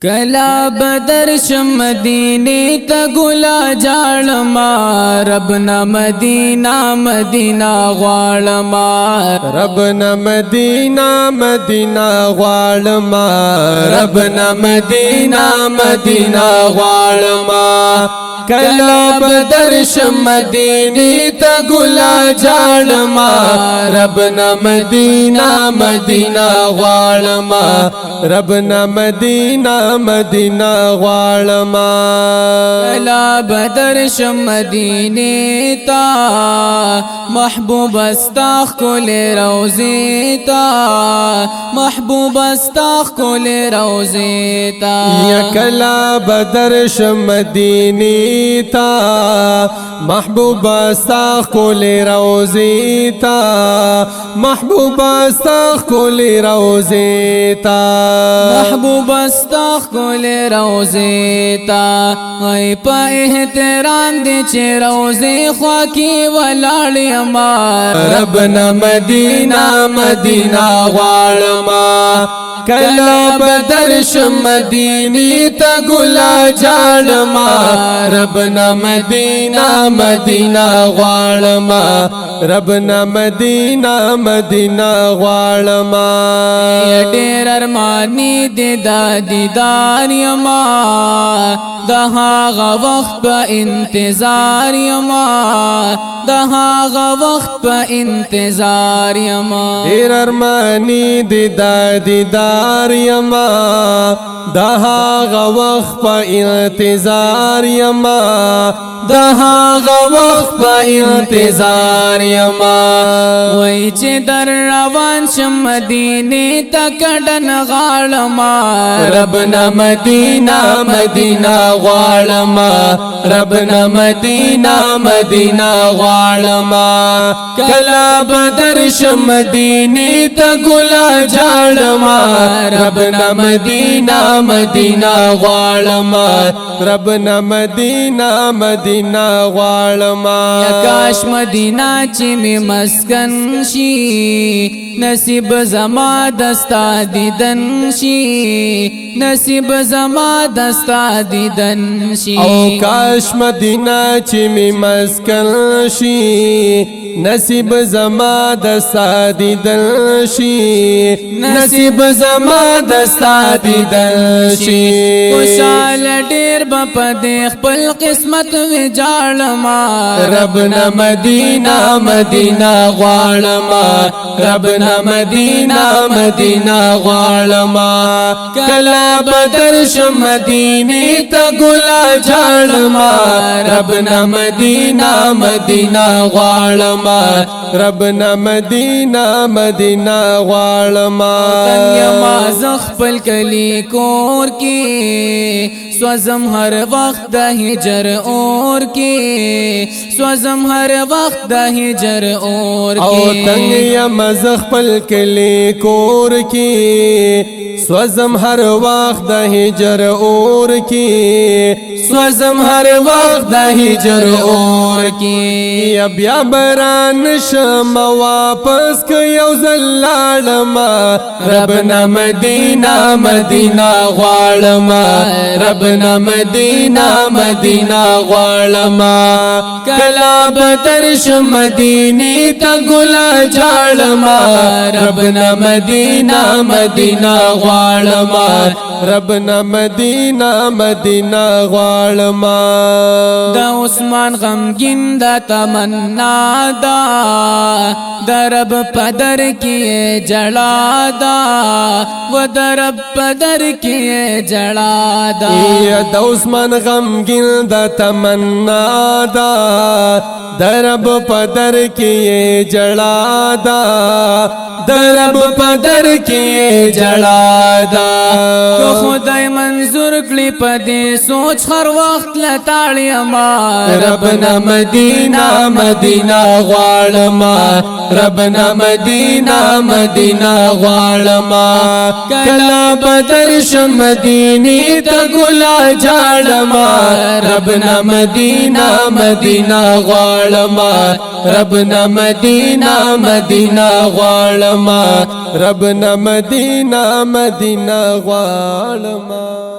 کلا بدر شم مدینی تا گلا جالما ربنا مدینہ مدینہ غوالما ربنا مدینہ مدینہ غوالما ربنا مدینہ مدینہ غوالما کلا بدر شم مدینی تا گلا جالما ربنا مدینہ مدینہ غوالما ربنا مدینہ مدینہ غوالما کلا بدر شم مدینی تا محبوب استاخ کل روزی تا محبوب استاخ کل روزی تا یا کلا بدر شم مدینی تا محبوب استاخ کل روزی تا محبوب استاخ کل روزی تا محبوب استاخ کل روزی تا ای پا احترام دی چه روزی خواکی ولاړ یما ربنا مدینہ مدینہ غوالما کلا بدر شم مدینی تا گلا جالما ربنا مدینہ مدینہ غوالما ربنا مدینہ مدینہ غوالما ډیر ارمانی دی دا دیدار یما دا هاغه وخت په انتظار یما دا هاغه وخت په انتظار یما ډیر ارمانی دی دا دیدار یما دا هاغه وخت په انتظار یما دا هاغه وخت په انتظار یما وای چې در روان شم مدینه ته کډن غاړما ربنا مدینہ مدینہ غوالما ربنا مدینہ مدینہ غوالما کلا بدر شم مدینی تا گلا جالما ربنا مدینہ مدینہ غوالما ربنا مدینہ مدینہ غوالما کاش مدینہ چې می مسکن شي نصیب زما دستا دیدن شي نصیب زما دستا دیدن شي او کاش مدینہ چې می مسکن شي نصیب زما دستا دیدن شي نصیب زما دستا دیدن شي خوشال ډیر په دې خپل قسمت وی جاړما ربنا مدینہ مدینہ غوالما ربنا مدینہ مدینہ غوالما کلا بدر شم مدینی تا گلا جالما ربنا مدینہ مدینہ غوالما ربنا مدینہ مدینہ غوالما یما زخپل کلی کور کی سوزم ہر وقت د ہجر اور کی سوزم ہر وقت د ہجر اور او کی تنگ یم زخپل کلی کور کی سوزم ہر وقت د ہجر اور کی سوزم ہر وقت د ہجر اور کی بیا بران شم واپس ک یو زلالما ربنا مدینہ مدینہ غوالما ربنا مدینہ مدینہ غوالما کلا بدر شم مدینی تا گلا جالما ربنا مدینہ مدینہ غوالما ربنا مدینہ مدینہ غوالما دا عثمان غمگین دا تمنا دا درب پدر کیے جڑا دا و درب پدر کیے جڑا دا دا عثمان غمگین دا تمنا دا درب پدر کیے جڑا دا درب پدر کیے جڑا دا تو خدای منظور کلی پدی سوچ ہر وقت لتاڑی اما ربنا مدینہ مدینہ غوالما ربنا مدینہ مدینہ غوالما کلا بدر شم مدینی تا گلا جالما ربنا مدینہ مدینہ غوالما ربنا مدینہ مدینہ غوالما ربنا مدینہ مدینہ غوالما